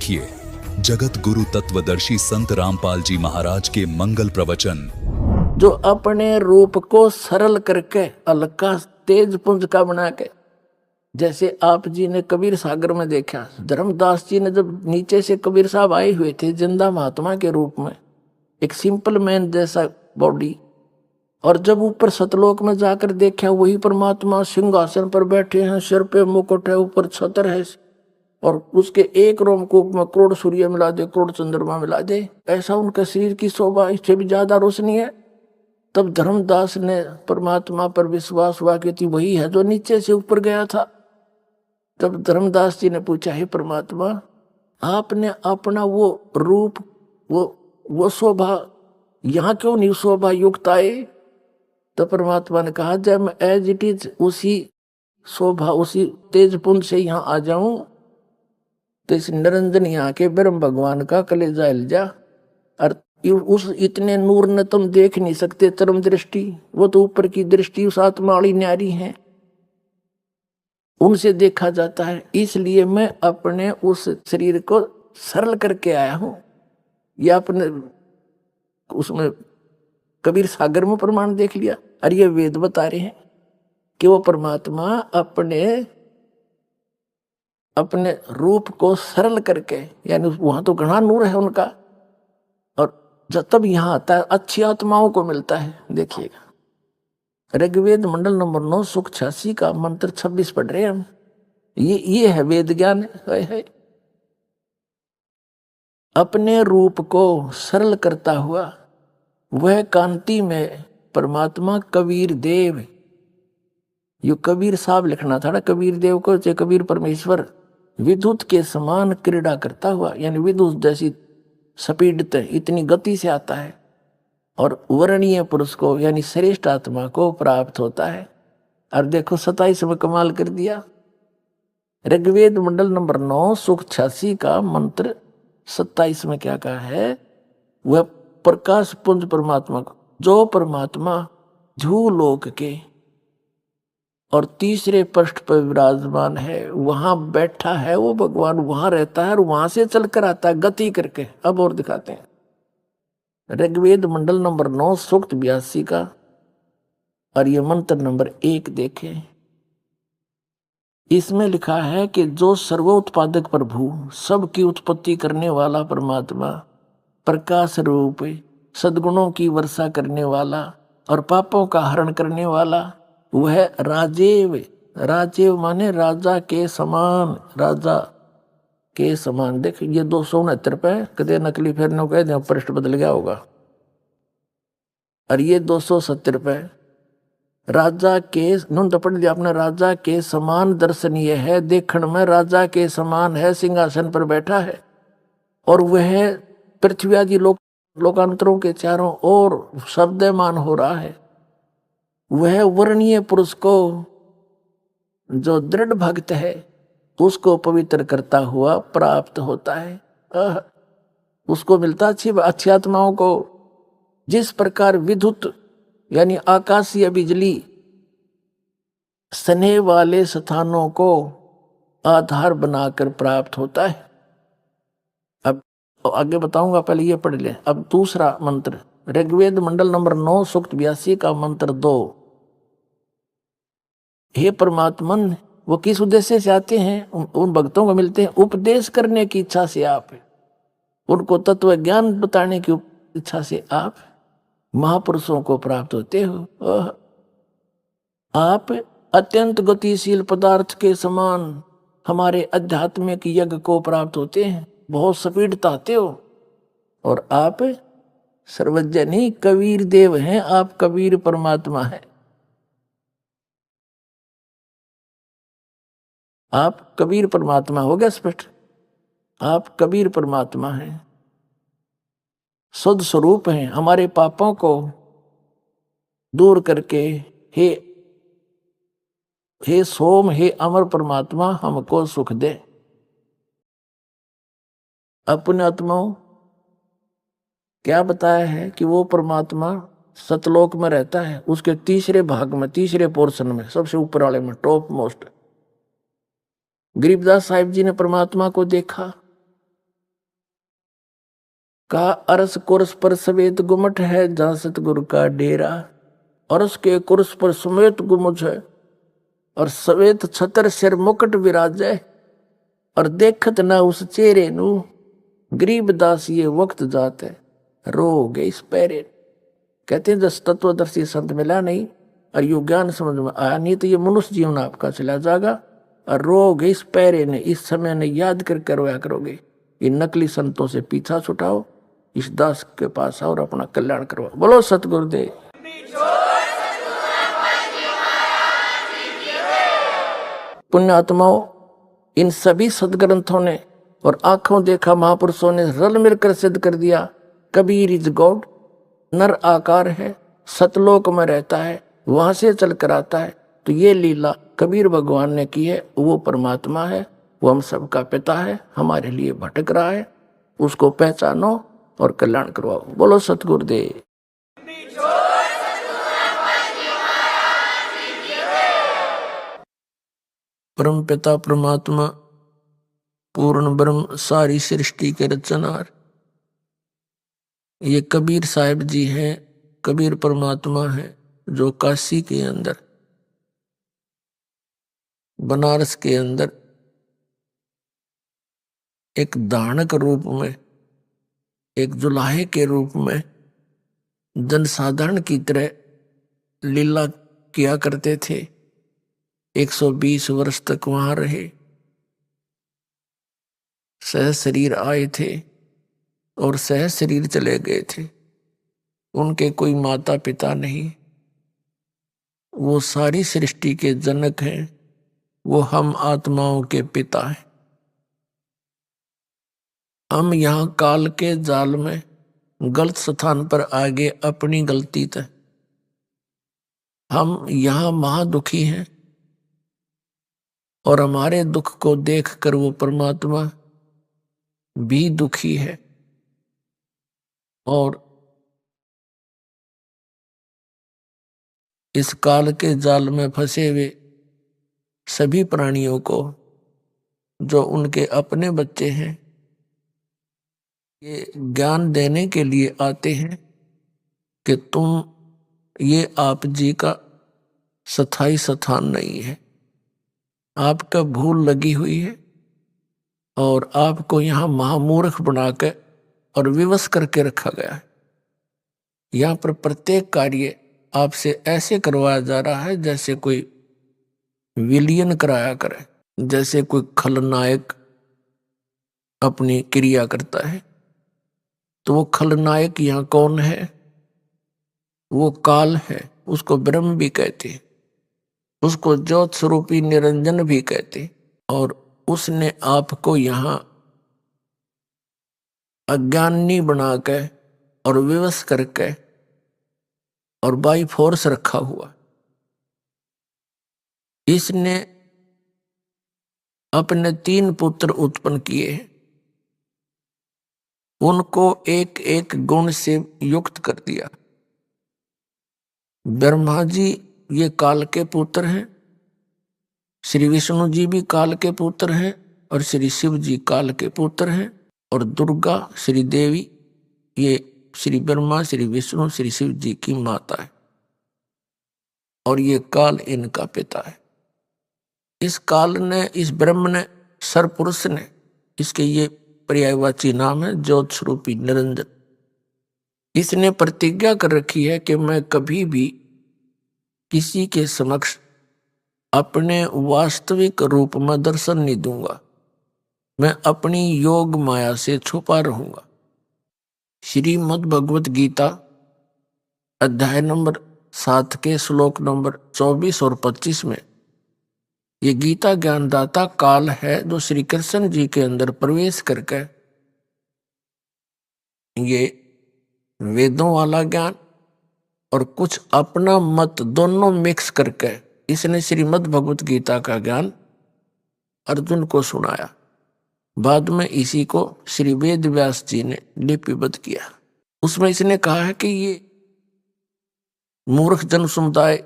देखिए जगत गुरु तत्वदर्शी संत रामपाल जी महाराज के मंगल प्रवचन। जो अपने रूप को सरल करके हल्का तेज पुंज का बना के, जैसे आप जी ने कबीर सागर में देखा, धर्मदास जी ने जब नीचे से कबीर साहब आए हुए थे जिंदा महात्मा के रूप में, एक सिंपल मैन जैसा बॉडी, और जब ऊपर सतलोक में जाकर देखा वही परमात्मा सिंहासन पर बैठे हैं, सिर पे मुकुट है, ऊपर छतर है, और उसके एक रोमकूप में करोड़ सूर्य मिला दे, करोड़ चंद्रमा मिला दे, ऐसा उनके शरीर की शोभा, इससे भी ज्यादा रोशनी है। तब धर्मदास ने परमात्मा पर विश्वास हुआ कि वही है जो नीचे से ऊपर गया था। तब धर्मदास जी ने पूछा, हे परमात्मा, आपने अपना वो रूप, वो शोभा यहाँ क्यों नहीं शोभा युक्त आए? तो परमात्मा ने कहा, जब मैं एज इट इज उसी शोभा उसी तेज पुंज से यहाँ आ जाऊं तो इस निरंजन यहाँ के ब्रह्म भगवान का कलेजा हिल जा। और उस इतने नूर ने तुम देख नहीं सकते चरम दृष्टि, वो तो ऊपर की दृष्टि उस आत्मा वाली न्यारी है, उनसे देखा जाता है। इसलिए मैं अपने उस शरीर को सरल करके आया हूं। या अपने उसमें कबीर सागर में प्रमाण देख लिया, और ये वेद बता रहे हैं कि वो परमात्मा अपने रूप को सरल करके, यानी वहां तो घना नूर है उनका, और जब तब यहां आता है अच्छी आत्माओं को मिलता है। देखिएगा ऋग्वेद मंडल नंबर 9 सुख 86 का मंत्र 26 पढ़ रहे हैं हम। ये है वेद ज्ञान है। अपने रूप को सरल करता हुआ वह कांति में परमात्मा कबीर देव, यो कबीर साहब लिखना था ना कबीर देव को, चाहे कबीर परमेश्वर, विद्युत के समान क्रीड़ा करता हुआ, यानी विद्युत जैसी स्पीड इतनी गति से आता है और वर्णीय पुरुष को यानी श्रेष्ठ आत्मा को प्राप्त होता है। और देखो 27 में कमाल कर दिया। ऋग्वेद मंडल नंबर 9 सुख 86 का मंत्र 27 में क्या कहा है? वह प्रकाश पुंज परमात्मा को, जो परमात्मा झूलोक के और तीसरे पृष्ठ पर विराजमान है, वहां बैठा है वो भगवान, वहां रहता है और वहां से चलकर आता है गति करके। अब और दिखाते हैं ऋग्वेद मंडल नंबर 9 सूक्त 82 का, और ये मंत्र नंबर 1 देखें। इसमें लिखा है कि जो सर्वोत्पादक प्रभु, सबकी उत्पत्ति करने वाला परमात्मा, प्रकाश रूप, सद्गुणों की वर्षा करने वाला और पापों का हरण करने वाला, वह राजेव, राजेव माने राजा के समान, राजा के समान। देख ये 269 पे कदे नकली फिर न कह दे, पृष्ठ बदल गया होगा। और ये 270 पे राजा के नुंड पढ़ लिया आपने, राजा के समान दर्शनीय है, देखण में राजा के समान है, सिंहासन पर बैठा है, और वह पृथ्वी आदि लोकांतरों के चारों ओर शब्दमान हो रहा है। वह वर्णीय पुरुष को, जो दृढ़ भक्त है, उसको पवित्र करता हुआ प्राप्त होता है। उसको मिलता अच्छी आत्माओं को। जिस प्रकार विद्युत यानी आकाशीय बिजली स्नेह वाले स्थानों को आधार बनाकर प्राप्त होता है। अब आगे बताऊंगा, पहले ये पढ़ ले। अब दूसरा मंत्र ऋग्वेद मंडल नंबर 9 सूक्त 82 का मंत्र 2। हे परमात्मन, वो किस उद्देश्य से आते हैं? उन भक्तों को मिलते हैं उपदेश करने की इच्छा से, आप उनको तत्व ज्ञान बताने की इच्छा से आप महापुरुषों को प्राप्त होते हो। आप अत्यंत गतिशील पदार्थ के समान हमारे आध्यात्मिक यज्ञ को प्राप्त होते हैं, बहुत स्पीड आते हो। और आप सर्वज्ञ नहीं, कबीर देव हैं, आप कबीर परमात्मा है। आप कबीर परमात्मा, हो गया स्पष्ट? आप कबीर परमात्मा हैं, शुद्ध स्वरूप हैं, हमारे पापों को दूर करके हे सोम, हे अमर परमात्मा, हमको सुख दे। अपने आत्माओं क्या बताया है कि वो परमात्मा सतलोक में रहता है, उसके तीसरे भाग में, तीसरे पोर्शन में, सबसे ऊपर वाले में, टॉप मोस्ट। गरीबदास साहिब जी ने परमात्मा को देखा का अरस कुर्स पर सवेत गुमट है, जहाँ सतगुरु का डेरा। अरस के कुर्स पर समेत गुमट है और सवेत छतर सिर मुकुट विराजे, और देखत ना उस चेहरे नू, गरीब दास ये वक्त जाते रो गए इस पैरे। कहते हैं जब तत्वदर्शी संत मिला नहीं और यो ज्ञान समझ में आया नहीं तो ये मनुष्य जीवन आपका चला जाएगा और रोगे इस पैरे ने, इस समय ने याद कर रोया करोगे। इन नकली संतों से पीछा छुटाओ, इस दास के पास आओ और अपना कल्याण करवाओ। बोलो सतगुरुदेव। पुण्यात्माओं, इन सभी सदग्रंथों ने और आंखों देखा महापुरुषों ने रल मिलकर सिद्ध कर दिया, कबीर इज गॉड, नर आकार है, सतलोक में रहता है, वहां से चल कर आता है। तो ये लीला कबीर भगवान ने की है, वो परमात्मा है, वो हम सबका पिता है, हमारे लिए भटक रहा है, उसको पहचानो और कल्याण करवाओ। बोलो सतगुरुदेव। परम पिता परमात्मा पूर्ण ब्रह्म सारी सृष्टि के रचनार, ये कबीर साहिब जी हैं। कबीर परमात्मा है जो काशी के अंदर, बनारस के अंदर एक दानक रूप में, एक जुलाहे के रूप में जनसाधारण की तरह लीला किया करते थे। 120 वर्ष तक वहां रहे, सह शरीर आए थे और सह शरीर चले गए थे। उनके कोई माता पिता नहीं, वो सारी सृष्टि के जनक हैं, वो हम आत्माओं के पिता हैं। हम यहाँ काल के जाल में गलत स्थान पर आगे अपनी गलती तय, हम यहाँ महादुखी हैं और हमारे दुख को देखकर वो परमात्मा भी दुखी है और इस काल के जाल में फंसे हुए सभी प्राणियों को, जो उनके अपने बच्चे हैं, ये ज्ञान देने के लिए आते हैं कि तुम, ये आप जी का स्थायी स्थान नहीं है, आपका भूल लगी हुई है और आपको यहाँ महामूर्ख बनाकर और विवश करके रखा गया है। यहाँ पर प्रत्येक कार्य आपसे ऐसे करवाया जा रहा है जैसे कोई विलियन कराया करे, जैसे कोई खलनायक अपनी क्रिया करता है। तो वो खलनायक यहाँ कौन है? वो काल है, उसको ब्रह्म भी कहते, उसको ज्योत स्वरूपी निरंजन भी कहते, और उसने आपको यहाँ अज्ञानी बनाकर और विवश करके और बाई फोर्स रखा हुआ। इसने अपने 3 पुत्र उत्पन्न किए हैं, उनको एक एक गुण से युक्त कर दिया। ब्रह्मा जी ये काल के पुत्र हैं, श्री विष्णु जी भी काल के पुत्र हैं और श्री शिव जी काल के पुत्र हैं, और दुर्गा श्री देवी ये श्री ब्रह्मा श्री विष्णु श्री शिव जी की माता है और ये काल इनका पिता है। इस काल ने, इस ब्रह्म ने, सरपुरुष ने, इसके ये पर्यायवाची नाम है ज्योत स्वरूपी निरंजन। इसने प्रतिज्ञा कर रखी है कि मैं कभी भी किसी के समक्ष अपने वास्तविक रूप में दर्शन नहीं दूंगा, मैं अपनी योग माया से छुपा रहूंगा। श्रीमद् भगवत गीता अध्याय नंबर 7 के श्लोक नंबर 24 और 25 में ये गीता ज्ञानदाता काल है जो श्री कृष्ण जी के अंदर प्रवेश करके ये वेदों वाला ज्ञान और कुछ अपना मत दोनों मिक्स करके इसने श्रीमद् भगवत गीता का ज्ञान अर्जुन को सुनाया। बाद में इसी को श्री वेद व्यास जी ने लिपिबद्ध किया। उसमें इसने कहा है कि ये मूर्ख जन समुदाय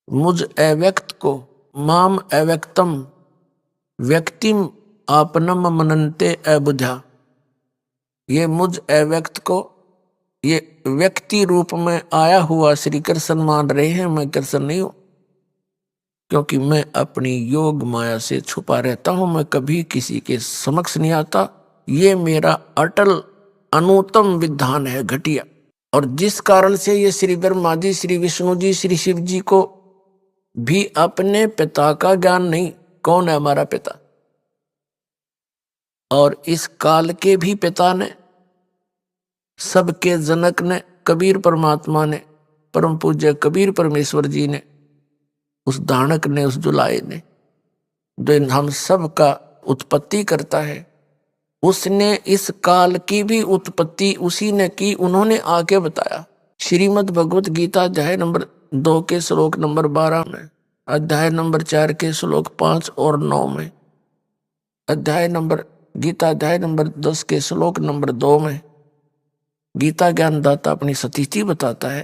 मुझ अव्यक्त को माम अव्यक्तम व्यक्तिम आपनम मनन्ते अबुझा, ये मुझ अव्यक्त को ये व्यक्ति रूप में आया हुआ श्री कृष्ण मान रहे हैं। मैं कृष्ण नहीं हूं, क्योंकि मैं अपनी योग माया से छुपा रहता हूं। मैं कभी किसी के समक्ष नहीं आता। ये मेरा अटल अनुत्तम विधान है, घटिया। और जिस कारण से ये श्री ब्रह्मा जी, श्री विष्णु जी, श्री शिव जी को भी अपने पिता का ज्ञान नहीं, कौन है हमारा पिता, और इस काल के भी पिता ने, सबके जनक ने, कबीर परमात्मा ने, परम पूज्य कबीर परमेश्वर जी ने, उस दानक ने, उस जुलाए ने, जो हम सब का उत्पत्ति करता है, उसने इस काल की भी उत्पत्ति उसी ने की। उन्होंने आके बताया। श्रीमद् भगवत गीता अध्याय नंबर 2 के श्लोक नंबर 12 में, अध्याय नंबर 4 के श्लोक 5 और 9 में, अध्याय नंबर 10 के श्लोक नंबर 2 में गीता ज्ञानदाता अपनी सतीति बताता है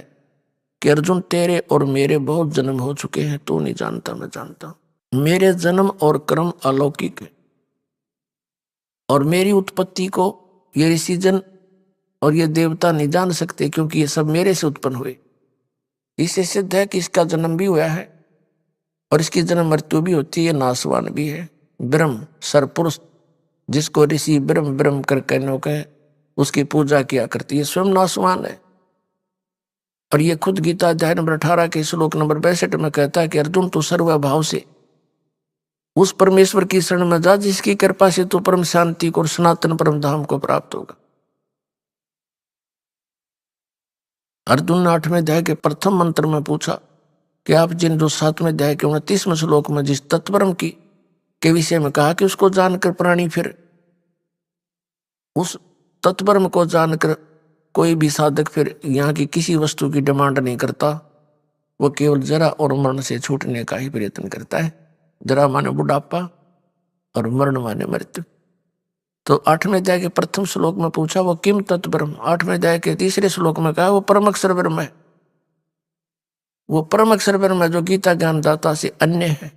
कि अर्जुन, तेरे और मेरे बहुत जन्म हो चुके हैं, तू नहीं जानता, मैं जानता हूं। मेरे जन्म और कर्म अलौकिक है, और मेरी उत्पत्ति को ये ऋषिजन और ये देवता नहीं जान सकते, क्योंकि ये सब मेरे से उत्पन्न हुए। इससे सिद्ध है कि इसका जन्म भी हुआ है और इसकी जन्म मृत्यु भी होती है, नाशवान भी है। ब्रह्म सरपुरुष, जिसको ऋषि ब्रह्म ब्रह्म कर कहने कहे, उसकी पूजा किया करती है, स्वयं नाशवान है। और ये खुद गीता अध्याय नंबर 18 के श्लोक नंबर 62 में कहता है कि अर्जुन, तू सर्वभाव से उस परमेश्वर की शरण में जा, जिसकी कृपा से तू परम शांति को और सनातन परम धाम को प्राप्त होगा। अर्जुन ने 8वें अध्याय के प्रथम मंत्र में पूछा कि आप जिन जो 7वें अध्याय के 29वें श्लोक में जिस तत्परम की के विषय में कहा कि उसको जानकर प्राणी फिर उस तत्परम को जानकर कोई भी साधक फिर यहाँ की किसी वस्तु की डिमांड नहीं करता। वो केवल जरा और मरण से छूटने का ही प्रयत्न करता है। जरा माने बुढ़ापा और मरण माने मृत्यु। तो 8वें अध्याय के प्रथम श्लोक में पूछा वो किम तत्परम, 8वें अध्याय के 3 श्लोक में कहा वो परम अक्षर ब्रह्म है। वो परम अक्षर ब्रह्म है जो गीता ज्ञानदाता से अन्य है।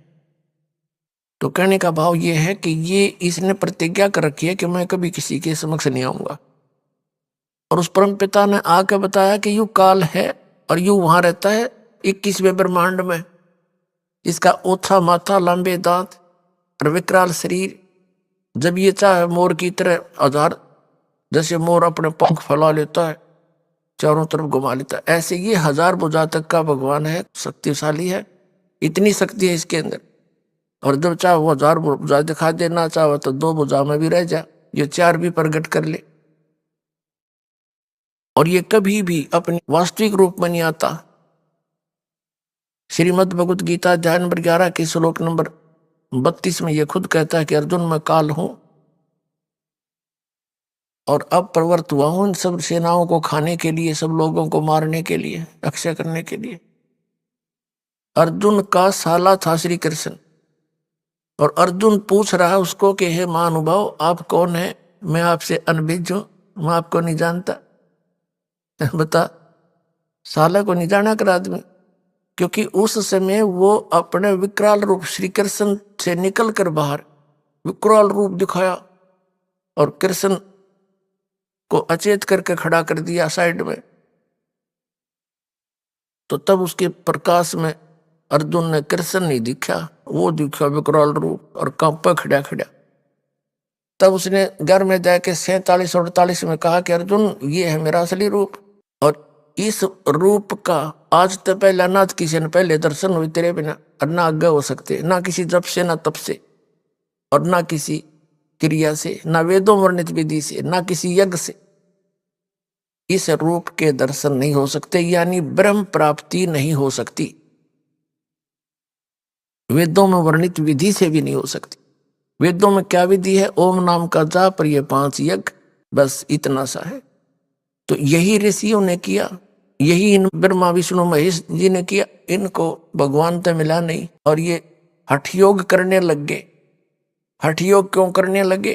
तो कहने का भाव ये है कि ये इसने प्रतिज्ञा कर रखी है कि मैं कभी किसी के समक्ष नहीं आऊंगा। और उस परम पिता ने आके बताया कि यू काल है और यू वहां रहता है 21वें ब्रह्मांड में। इसका ओछा माथा, लंबे दांत और विकराल शरीर। जब ये चाहे मोर की तरह हजार, जैसे मोर अपने पंख फैला लेता है, चारों तरफ घुमा लेता है, ऐसे ये 1000 भुजा तक का भगवान है, शक्तिशाली है। इतनी शक्ति है इसके अंदर। और जब चाहे वो 1000 भुजा दिखा देना, चाहे तो 2 भुजा में भी रह जा, ये 4 भी प्रकट कर ले। और ये कभी भी अपने वास्तविक रूप में नहीं आता। श्रीमद् भगवत गीता अध्याय नंबर 11 के श्लोक नंबर 32 में ये खुद कहता है कि अर्जुन, मैं काल हूं और अब प्रवृत्त हुआ हूं इन सब सेनाओं को खाने के लिए, सब लोगों को मारने के लिए, रक्षा करने के लिए। अर्जुन का साला था श्री कृष्ण, और अर्जुन पूछ रहा है उसको कि हे महानुभाव, आप कौन है? मैं आपसे अनभिज्ञ हूं, मैं आपको नहीं जानता। बता, साला को नहीं जाना कर आदमी, क्योंकि उस समय वो अपने विकराल रूप श्री कृष्ण से निकल कर बाहर विकराल रूप दिखाया और कृष्ण को अचेत करके खड़ा कर दिया साइड में। तो तब उसके प्रकाश में अर्जुन ने कृष्ण नहीं दिखा, वो दिखा विकराल रूप और कांपा खड़ा खड़ा। तब उसने 11वें अध्याय के 47 और 48 में कहा कि अर्जुन, ये है मेरा असली रूप, और इस रूप का आज तक पहला ना किसी ने पहले दर्शन हुए तेरे बिना, और ना आगे हो सकते, ना किसी जप से, ना तप से, और ना किसी क्रिया से, ना वेदों वर्णित विधि से, ना किसी यज्ञ से इस रूप के दर्शन नहीं हो सकते, यानी ब्रह्म प्राप्ति नहीं हो सकती। वेदों में वर्णित विधि से भी नहीं हो सकती। वेदों में क्या विधि है? ओम नाम का जाप और ये 5 यज्ञ, बस इतना सा है। तो यही ऋषियों ने किया, यही इन ब्रह्मा विष्णु महेश जी ने किया। इनको भगवान तो मिला नहीं, और ये हठ योग करने लग गए। हठ योग क्यों करने लगे?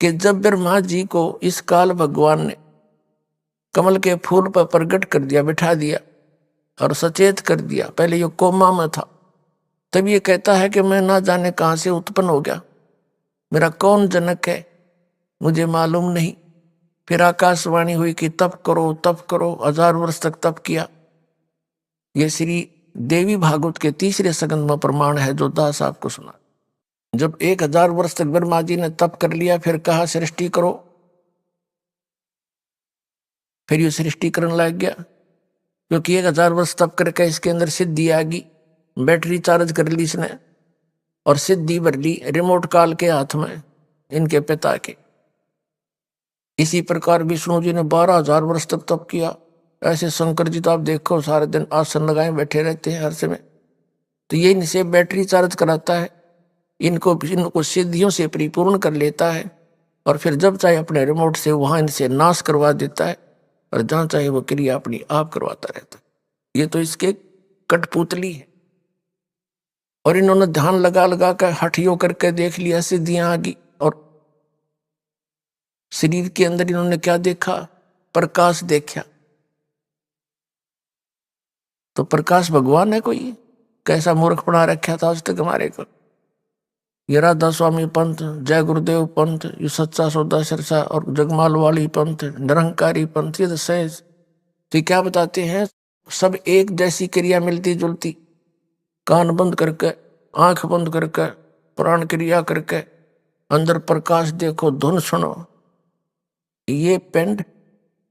कि जब ब्रह्मा जी को इस काल भगवान ने कमल के फूल पर प्रकट कर दिया, बिठा दिया और सचेत कर दिया, पहले ये कोमा में था, तब ये कहता है कि मैं ना जाने कहां से उत्पन्न हो गया, मेरा कौन जनक है मुझे मालूम नहीं। फिर आकाशवाणी हुई कि तप करो तप करो, 1000 वर्ष तक तप किया। ये श्री देवी भागवत के 3रे स्कंद में प्रमाण है जो दास आपको सुना। जब 1000 वर्ष तक ब्रह्मा जी ने तप कर लिया, फिर कहा सृष्टि करो, फिर ये सृष्टि करने लग गया, क्योंकि 1000 वर्ष तप करके इसके अंदर सिद्धि आ गई। बैटरी चार्ज कर ली इसने और सिद्धि भर ली रिमोट काल के हाथ में, इनके पिता के। इसी प्रकार विष्णु जी ने 12,000 वर्ष तक तप किया। ऐसे शंकर जी तो आप देखो सारे दिन आसन लगाए बैठे रहते हैं हर समय। तो ये इनसे बैटरी चार्ज कराता है, इनको सिद्धियों से परिपूर्ण कर लेता है, और फिर जब चाहे अपने रिमोट से वहां इनसे नाश करवा देता है, और जहां चाहे वो क्रिया अपनी आप करवाता रहता है। ये तो इसके कठपुतली है। और इन्होंने ध्यान लगा लगा कर हठियों करके देख लिया, सिद्धियां आ गई। और शरीर के अंदर इन्होंने क्या देखा? प्रकाश देखा। तो प्रकाश भगवान है कोई? कैसा मूर्ख बना रखा था आज तक हमारे को। ये राधा स्वामी पंथ, जय गुरुदेव पंथ, ये सच्चा सौदा सरसा और जगमाल वाली पंथ, निरंकारी पंथ, ये सहज। तो क्या बताते हैं? सब एक जैसी क्रिया मिलती जुलती, कान बंद करके, आंख बंद करके, प्राण क्रिया करके, अंदर प्रकाश देखो, धुन सुनो। ये पिंड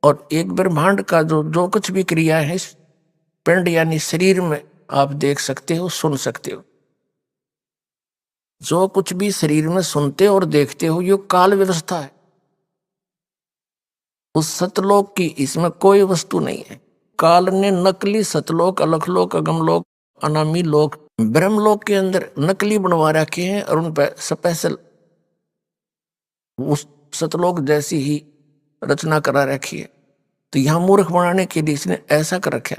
और एक ब्रह्मांड का जो कुछ भी क्रिया है इस पिंड यानी शरीर में आप देख सकते हो, सुन सकते हो। जो कुछ भी शरीर में सुनते और देखते हो ये काल व्यवस्था है। उस सतलोक की इसमें कोई वस्तु नहीं है। काल ने नकली सतलोक, अलखलोक, अगमलोक, अनामी लोक, ब्रह्मलोक के अंदर नकली बनवा रखे हैं और उन पर स्पेशल उस सतलोक जैसी ही रचना करा रखी है। तो यहां मूर्ख बनाने के लिए इसने ऐसा कर रखा।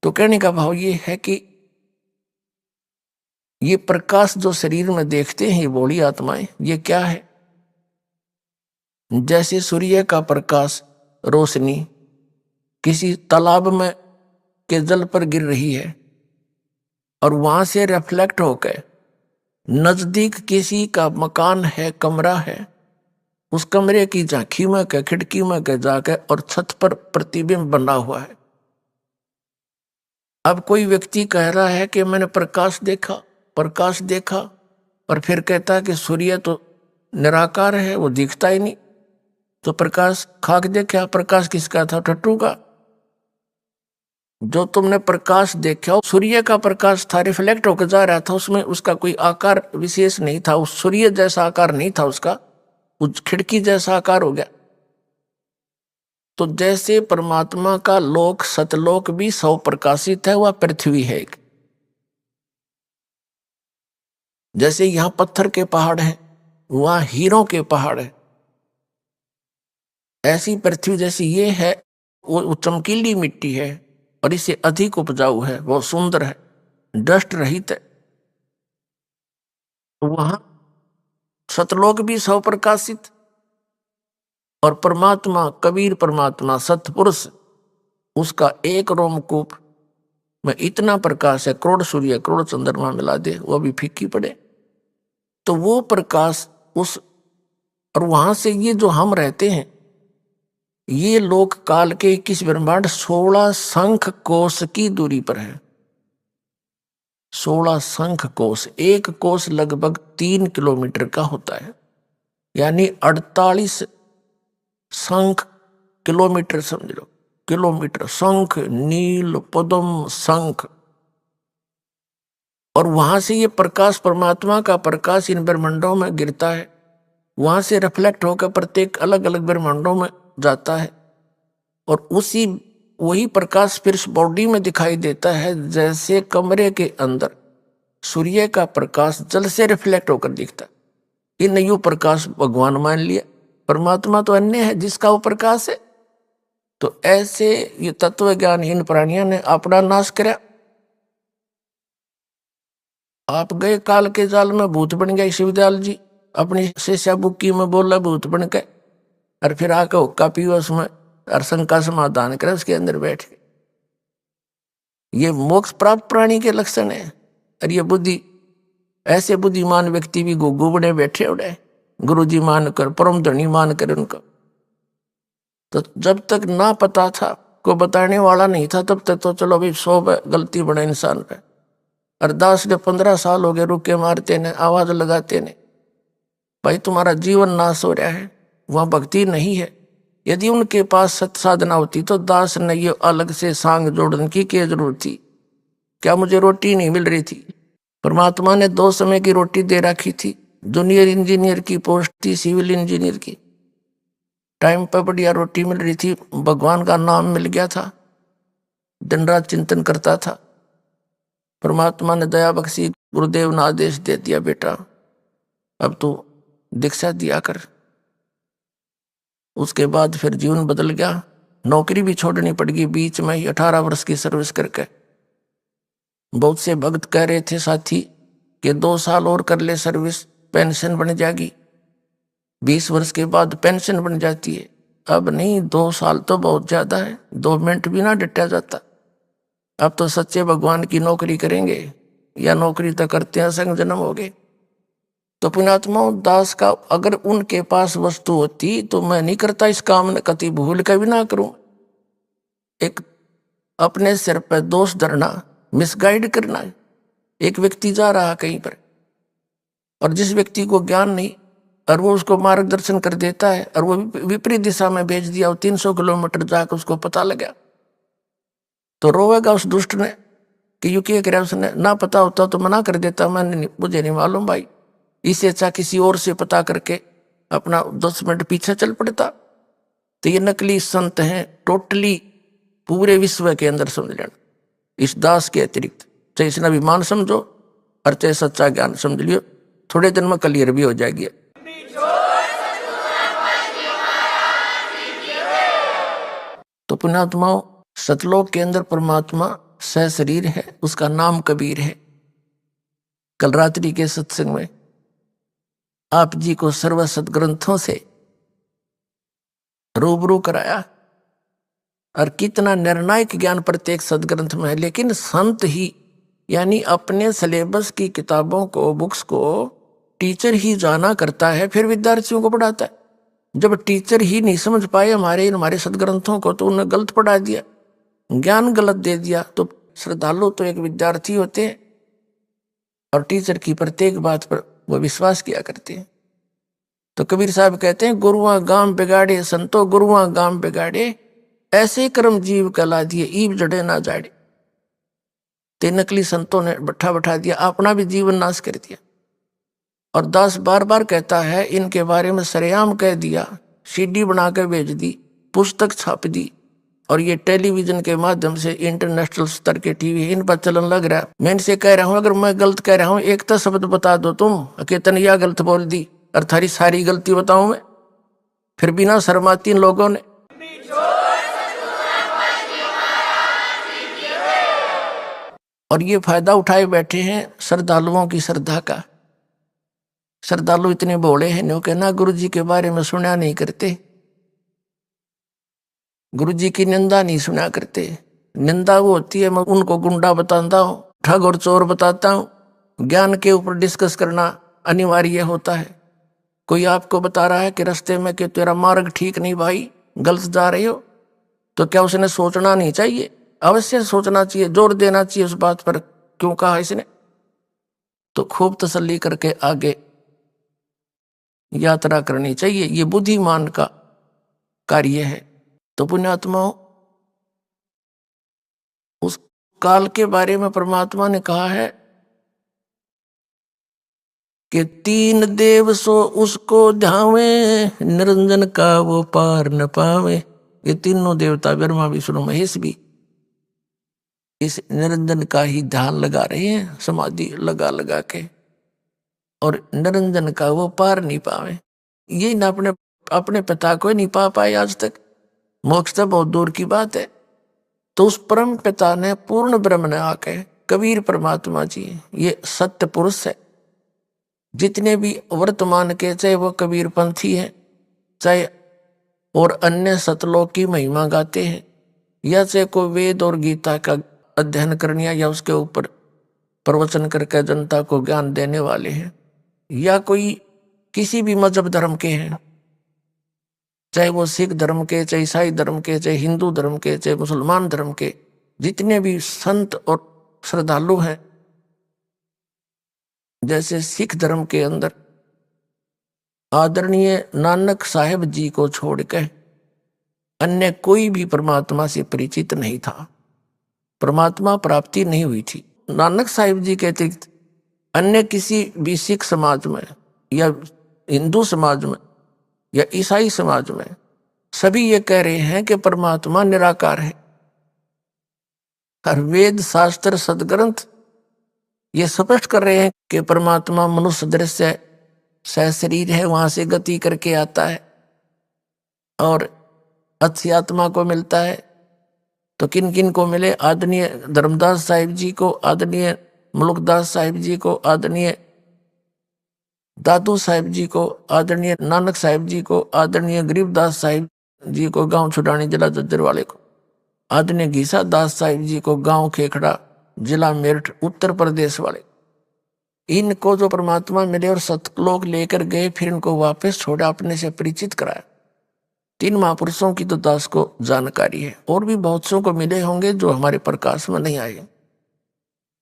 तो कहने का भाव ये है कि ये प्रकाश जो शरीर में देखते हैं ये बॉडी आत्माएं, ये क्या है? जैसे सूर्य का प्रकाश, रोशनी किसी तालाब में के जल पर गिर रही है और वहां से रिफ्लेक्ट होकर नजदीक किसी का मकान है, कमरा है, उस कमरे की झांकी में के, खिड़की में के जाकर और छत पर प्रतिबिंब बना हुआ है। अब कोई व्यक्ति कह रहा है कि मैंने प्रकाश देखा, प्रकाश देखा, और फिर कहता है कि सूर्य तो निराकार है, वो दिखता ही नहीं। तो प्रकाश खाक देखा, प्रकाश किसका था? टट्टू का। जो तुमने प्रकाश देखा सूर्य का प्रकाश था, रिफ्लेक्ट होकर जा रहा था, उसमें उसका कोई आकार विशेष नहीं था, उस सूर्य जैसा आकार नहीं था उसका, उस खिड़की जैसा आकार हो गया। तो जैसे परमात्मा का लोक सतलोक भी सौ प्रकाशित है, वह पृथ्वी है एक। जैसे यहां पत्थर के पहाड़ हैं, वहां हीरों के पहाड़ है, ऐसी पृथ्वी जैसी ये है, वो चमकीली मिट्टी है और इससे अधिक उपजाऊ है, बहुत सुंदर है, डस्ट रहित है। वहां सतलोक भी सौ प्रकाशित, और परमात्मा कबीर परमात्मा सतपुरुष, उसका एक रोमकूप में इतना प्रकाश है, करोड़ सूर्य करोड़ चंद्रमा मिला दे वो भी फीकी पड़े। तो वो प्रकाश उस, और वहां से ये जो हम रहते हैं ये लोक काल के 21 ब्रह्मांड 16 शंख कोश की दूरी पर है। 16 शंख कोश, एक कोश लगभग 3 किलोमीटर का होता है, यानी 48 शंख किलोमीटर समझ लो, किलोमीटर। शंख, नील, पद्म, शंख। और वहां से ये प्रकाश, परमात्मा का प्रकाश इन ब्रह्मांडों में गिरता है, वहां से रिफ्लेक्ट होकर प्रत्येक अलग अलग ब्रह्मांडों में जाता है, और उसी वही प्रकाश फिर बॉडी में दिखाई देता है। जैसे कमरे के अंदर सूर्य का प्रकाश जल से रिफ्लेक्ट होकर दिखता है, इन यू प्रकाश भगवान मान लिया, परमात्मा तो अन्य है जिसका वो प्रकाश है। तो ऐसे ये तत्व ज्ञानहीन प्राणियों ने अपना नाश किया। आप गए काल के जाल में, भूत बन गए शिवदयाल जी, अपनी शिष्या बुक्की में बोला भूत बन के, और फिर आके हुक्का पियो उसमें और शंका समाधान करे, उसके अंदर बैठ के। ये मोक्ष प्राप्त प्राणी के लक्षण है। और ये बुद्धि, ऐसे बुद्धिमान व्यक्ति भी गुगु बने बैठे उड़े, गुरु जी मान कर, परम धनी मान कर उनको। तो जब तक ना पता था, को बताने वाला नहीं था, तब तक तो चलो भाई 100 गलती बड़ा इंसान पे। अरदास ने 15 साल हो गए रुके मारते ने, आवाज लगाते ने, भाई तुम्हारा जीवन नाश हो रहा है, वह भक्ति नहीं है। यदि उनके पास सत साधना होती तो दास ने ये अलग से सांग जोड़ने की क्या जरूरत थी? क्या मुझे रोटी नहीं मिल रही थी? परमात्मा ने 2 समय की रोटी दे रखी थी। जूनियर इंजीनियर की पोस्ट थी, सिविल इंजीनियर की, टाइम पर बढ़िया रोटी मिल रही थी, भगवान का नाम मिल गया था, दिन रात चिंतन करता था। परमात्मा ने दया बख्शी, गुरुदेव ने आदेश दे दिया, बेटा अब तू दीक्षा दिया कर। उसके बाद फिर जीवन बदल गया। नौकरी भी छोड़नी पड़ गई बीच में ही, 18 वर्ष की सर्विस करके। बहुत से भक्त कह रहे थे साथी कि 2 साल और कर ले सर्विस, पेंशन बन जाएगी, 20 वर्ष के बाद पेंशन बन जाती है। अब नहीं, 2 साल तो बहुत ज्यादा है, 2 मिनट भी ना डटा जाता। अब तो सच्चे भगवान की नौकरी करेंगे, या नौकरी तो करते हैं, संग जन्म हो गए। तो पुण्यात्मा दास का अगर उनके पास वस्तु होती तो मैं नहीं करता इस काम ने, कति भूल का भी ना करूं। एक अपने सिर पर दोष धरना, मिसगाइड करना। एक व्यक्ति जा रहा कहीं पर और जिस व्यक्ति को ज्ञान नहीं, और वो उसको मार्गदर्शन कर देता है, और वो विपरीत दिशा में भेज दिया, और 300 किलोमीटर जाकर उसको पता लगा, तो रोएगा उस दुष्ट ने कि यू क्या करा उसने, ना पता होता तो मना कर देता, मुझे नहीं मालूम भाई, इससे अच्छा किसी और से पता करके अपना 10 मिनट पीछे चल पड़ता। तो ये नकली संत हैं टोटली पूरे विश्व के अंदर, समझ लेना। इस दास के अतिरिक्त चाहे इसने अभिमान समझो और चाहे सच्चा ज्ञान समझ लियो, थोड़े दिन में क्लियर भी हो जाएगी। तो पुण्यात्माओं, सतलोक के अंदर परमात्मा सह शरीर है, उसका नाम कबीर है। कल रात्रि के सत्संग में आप जी को सर्व सदग्रंथों से रूबरू कराया, और कितना निर्णायक ज्ञान प्रत्येक सदग्रंथ में है। लेकिन संत ही, यानी अपने सिलेबस की किताबों को, बुक्स को टीचर ही जाना करता है, फिर विद्यार्थियों को पढ़ाता है। जब टीचर ही नहीं समझ पाए हमारे सदग्रंथों को, तो उन्हें गलत पढ़ा दिया, ज्ञान गलत दे दिया। तो श्रद्धालु तो एक विद्यार्थी होते हैं और टीचर की प्रत्येक बात पर वो विश्वास किया करते हैं। तो कबीर साहब कहते हैं, गुरुआ गाम बिगाड़े संतो, गुरुआ गाम बिगाड़े, ऐसे कर्म जीव कला दिए, ईब जड़े ना जाड़े। ते नकली संतों ने बैठा दिया, अपना भी जीवन नाश कर दिया। और दास बार बार कहता है, इनके बारे में सरेआम कह दिया, सीडी बना कर भेज दी, पुस्तक छाप दी, और ये टेलीविजन के माध्यम से इंटरनेशनल स्तर के टीवी इन पर चलन लग रहा है। मैं इनसे कह रहा हूं, अगर मैं गलत कह रहा हूं, एक तो शब्द बता दो तुम, केतन या गलत बोल दी, और थारी सारी गलती बताऊं मैं। फिर बिना शर्माती इन लोगों ने और ये फायदा उठाए बैठे हैं श्रद्धालुओं की श्रद्धा का। श्रद्धालु इतने भोले हैं, न्यू कहना गुरु जी के बारे में सुना नहीं करते, गुरु जी की निंदा नहीं सुना करते। निंदा वो होती है मैं उनको गुंडा बताता हूँ, ठग और चोर बताता हूँ। ज्ञान के ऊपर डिस्कस करना अनिवार्य होता है। कोई आपको बता रहा है कि रास्ते में कि तेरा मार्ग ठीक नहीं भाई, गलत जा रहे हो, तो क्या उसने सोचना नहीं चाहिए? अवश्य सोचना चाहिए, जोर देना चाहिए उस बात पर, क्यों कहा इसने, तो खूब तसल्ली करके आगे यात्रा करनी चाहिए। ये बुद्धिमान का कार्य है। तो पुण्यात्माओं, उस काल के बारे में परमात्मा ने कहा है कि 3 देव सो उसको ध्यावे, निरंजन का वो पार न पावे। ये तीनों देवता ब्रह्मा विष्णु महेश भी इस निरंजन का ही ध्यान लगा रहे हैं, समाधि लगा के, और निरंजन का वो पार नहीं पावे। ये ना अपने पिता को नहीं पा पाए आज तक, मोक्ष तो बहुत दूर की बात है। तो उस परम पिता ने, पूर्ण ब्रह्म ने आके, कबीर परमात्मा जी, ये सत्य पुरुष है। जितने भी वर्तमान के, चाहे वो कबीर पंथी है, चाहे और अन्य सतलोक की महिमा गाते हैं, या चाहे कोई वेद और गीता का अध्ययन करने या उसके ऊपर प्रवचन करके जनता को ज्ञान देने वाले हैं, या कोई किसी भी मजहब धर्म के हैं, चाहे वो सिख धर्म के, चाहे ईसाई धर्म के, चाहे हिंदू धर्म के, चाहे मुसलमान धर्म के, जितने भी संत और श्रद्धालु हैं, जैसे सिख धर्म के अंदर आदरणीय नानक साहेब जी को छोड़ के अन्य कोई भी परमात्मा से परिचित नहीं था, परमात्मा प्राप्ति नहीं हुई थी। नानक साहिब जी के अतिरिक्त अन्य किसी भी सिख समाज में या हिंदू समाज में या ईसाई समाज में सभी ये कह रहे हैं कि परमात्मा निराकार है। हर वेद शास्त्र सदग्रंथ ये स्पष्ट कर रहे हैं कि परमात्मा मनुष्य दृश्य सशरीर है, वहां से गति करके आता है और अच्छी आत्मा को मिलता है। तो किन किन को मिले? आदरणीय धर्मदास साहिब जी को, आदरणीय मुल्कदास साहिब जी को, आदरणीय दादू साहिब जी को, आदरणीय नानक साहिब जी को, आदरणीय गरीबदास साहिब जी को गांव छुडानी जिला जज्जर वाले को, आदरणीय घीसा दास साहिब जी को गांव खेखड़ा जिला मेरठ उत्तर प्रदेश वाले। इनको जो परमात्मा मिले और सतलोक लेकर गए, फिर इनको वापस छोड़ा, अपने से परिचित कराया। 3 महापुरुषों की तो दास को जानकारी है, और भी बहुत सौ को मिले होंगे जो हमारे प्रकाश में नहीं आए।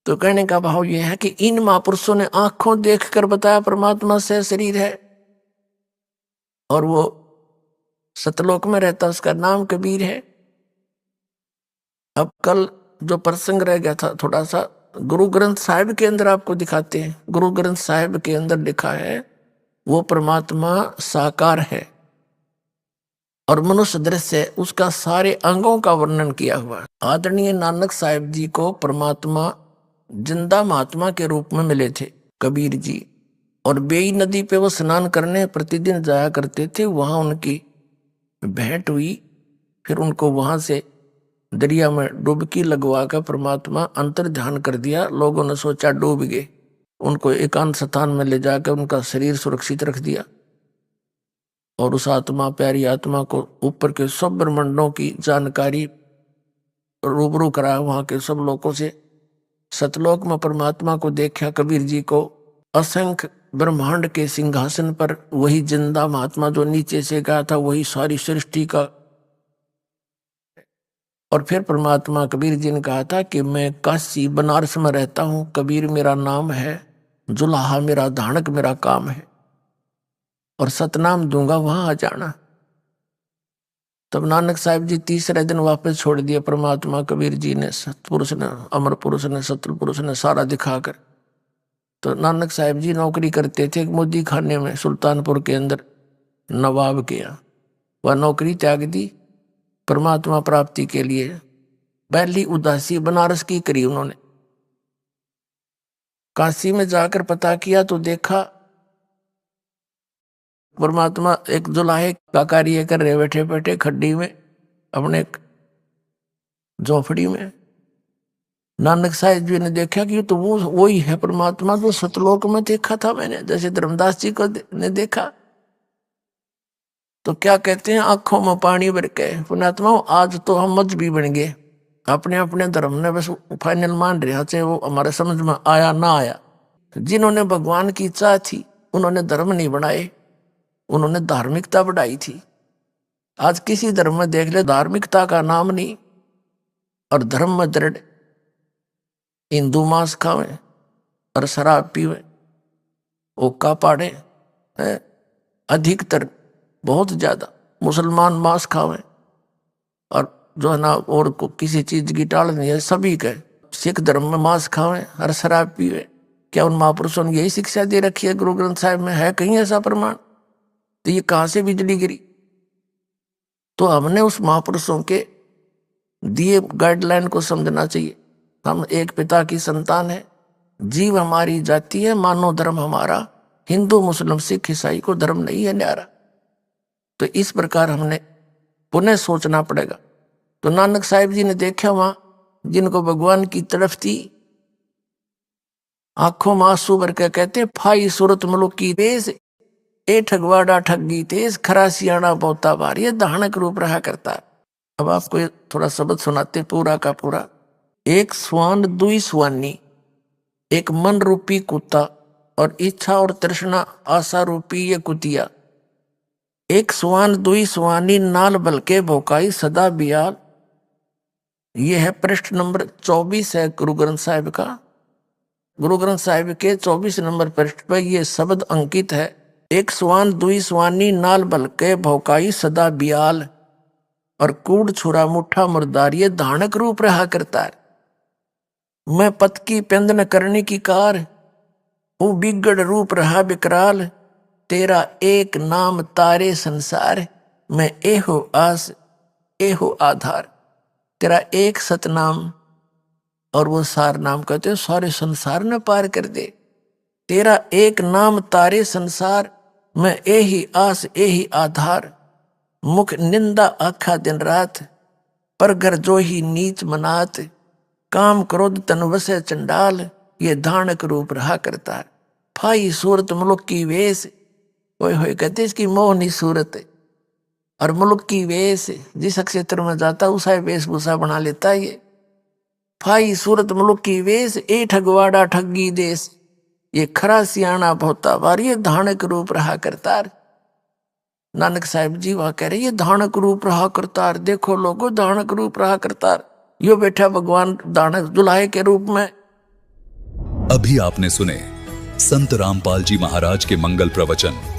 तो कहने का भाव यह है कि इन महापुरुषों ने आंखों देखकर बताया परमात्मा से शरीर है, और वो सतलोक में रहता, उसका नाम कबीर है। अब कल जो प्रसंग रह गया था थोड़ा सा, गुरु ग्रंथ साहिब के अंदर आपको दिखाते हैं। गुरु ग्रंथ साहिब के अंदर लिखा है वो परमात्मा साकार है और मनुष्य दृश्य, उसका सारे अंगों का वर्णन किया हुआ है। आदरणीय नानक साहिब जी को परमात्मा जिंदा महात्मा के रूप में मिले थे कबीर जी, और बेई नदी पे वो स्नान करने प्रतिदिन जाया करते थे। वहां उनकी भेंट हुई, फिर उनको वहां से दरिया में डुबकी लगवा कर परमात्मा अंतर ध्यान कर दिया। लोगों ने सोचा डूब गए, उनको एकांत स्थान में ले जाकर उनका शरीर सुरक्षित रख दिया, और उस आत्मा, प्यारी आत्मा को ऊपर के सब ब्रह्मांडों की जानकारी रूबरू कराया वहां के सब लोगों से। सतलोक में परमात्मा को देखा कबीर जी को, असंख्य ब्रह्मांड के सिंहासन पर वही जिंदा महात्मा जो नीचे से गया था, वही सारी सृष्टि का। और फिर परमात्मा कबीर जी ने कहा था कि मैं काशी बनारस में रहता हूं, कबीर मेरा नाम है, जुलाहा मेरा धानक मेरा काम है, और सतनाम दूंगा, वहां आ जाना। तब नानक साहिब जी तीसरे दिन वापस छोड़ दिया परमात्मा कबीर जी ने, सतपुरुष ने, अमर पुरुष ने, सतल पुरुष ने सारा दिखाकर। तो नानक साहिब जी नौकरी करते थे मोदी खाने में, सुल्तानपुर के अंदर नवाब के यहाँ। वह नौकरी त्याग दी परमात्मा प्राप्ति के लिए। पहली उदासी बनारस की करी उन्होंने। काशी में जाकर पता किया तो देखा परमात्मा एक जुलाहे का कार्य कर रहे, बैठे बैठे खड्डी में अपने झोपड़ी में। नानक साहिब जी ने देखा कि तो वो वही है परमात्मा जो सतलोक में देखा था मैंने, जैसे धर्मदास जी को ने देखा। तो क्या कहते हैं, आंखों में पानी भर के पुण्यात्मा आज तो हम मजहबी बन गए, अपने अपने धर्म ने बस फाइनल मान रहे, चाहे वो हमारे समझ में आया ना आया। जिन्होंने भगवान की इच्छा थी उन्होंने धर्म नहीं बनाए, उन्होंने धार्मिकता बढ़ाई थी। आज किसी धर्म में देख ले, धार्मिकता का नाम नहीं, और धर्म में दृढ़ हिंदू मांस खावे और शराब पीवे, ओका पाड़े, अधिकतर बहुत ज्यादा मुसलमान मांस खावे, और जो है ना और को किसी चीज की टाल नहीं है, सभी के सिख धर्म में मांस खावे और शराब पीवे। क्या उन महापुरुषों ने यही शिक्षा दे रखी है गुरु ग्रंथ साहिब में? है कहीं ऐसा प्रमाण? तो ये कहां से बिजली गिरी? तो हमने उस महापुरुषों के दिए गाइडलाइन को समझना चाहिए। हम एक पिता की संतान है, जीव हमारी जाति है, मानो धर्म हमारा, हिंदू मुस्लिम सिख ईसाई को धर्म नहीं है न्यारा। तो इस प्रकार हमने पुनः सोचना पड़ेगा। तो नानक साहिब जी ने देखा वहां जिनको भगवान की तरफ थी, आंखों में आंसू भर के कहते फाई सूरत मुलुक की तेज, ए ठगवाड़ा ठगी तेज, खरा सियाणा बहुता बार, ये धानक रूप रहा करता है। अब आपको थोड़ा शब्द सुनाते पूरा का पूरा। एक स्वान दुई स्वानी, एक मन रूपी कुत्ता, और इच्छा और तृष्णा आशा रूपी ये कुतिया, एक सुवान दुई सुवानी नाल बलके भोकाई सदा बियाल। ये है पृष्ठ नंबर 24 है गुरु ग्रंथ साहिब का। गुरु ग्रंथ साहिब के 24 नंबर पृष्ठ पर ये शब्द अंकित है। एक सुवान दुई सुवानी नाल बलके भोकाई सदा बियाल। और कूड़ छुरा मुठा मुर्दार ये धानक रूप रहा करता है। मैं पत की पेंद न करने की कार, वो बिगड़ रूप रहा विकराल। तेरा एक नाम तारे संसार, मैं एहो आस एहो आधार। तेरा एक सतनाम, और वो सार नाम कहते सारे संसार ने पार कर दे। तेरा एक नाम तारे संसार, मैं एही आस एही आधार। मुख निंदा आखा दिन रात, पर घर जो ही नीच मनात। काम क्रोध तन वसे चंडाल, ये धानक रूप रहा करता है। फाई सूरत मुल्क की वेश, ओए होए कहते इसकी मोहनी सूरत है। और मुल्क की वेश, जिस क्षेत्र में जाता उसा वेशभूषा बना लेता है ये। फाई सूरत मुल्क की वेश, ए ठगवाड़ा ठगी देश। ये खरा सियाणा भोता वार, ये धानक रूप रहा करतार। नानक साहिब जी वहां कह रहे ये धानक रूप रहा करतार। देखो लोगो धानक रूप रहा करतार, यो बैठा भगवान धानक दुल्हे के रूप में। अभी आपने सुने संत रामपाल जी महाराज के मंगल प्रवचन।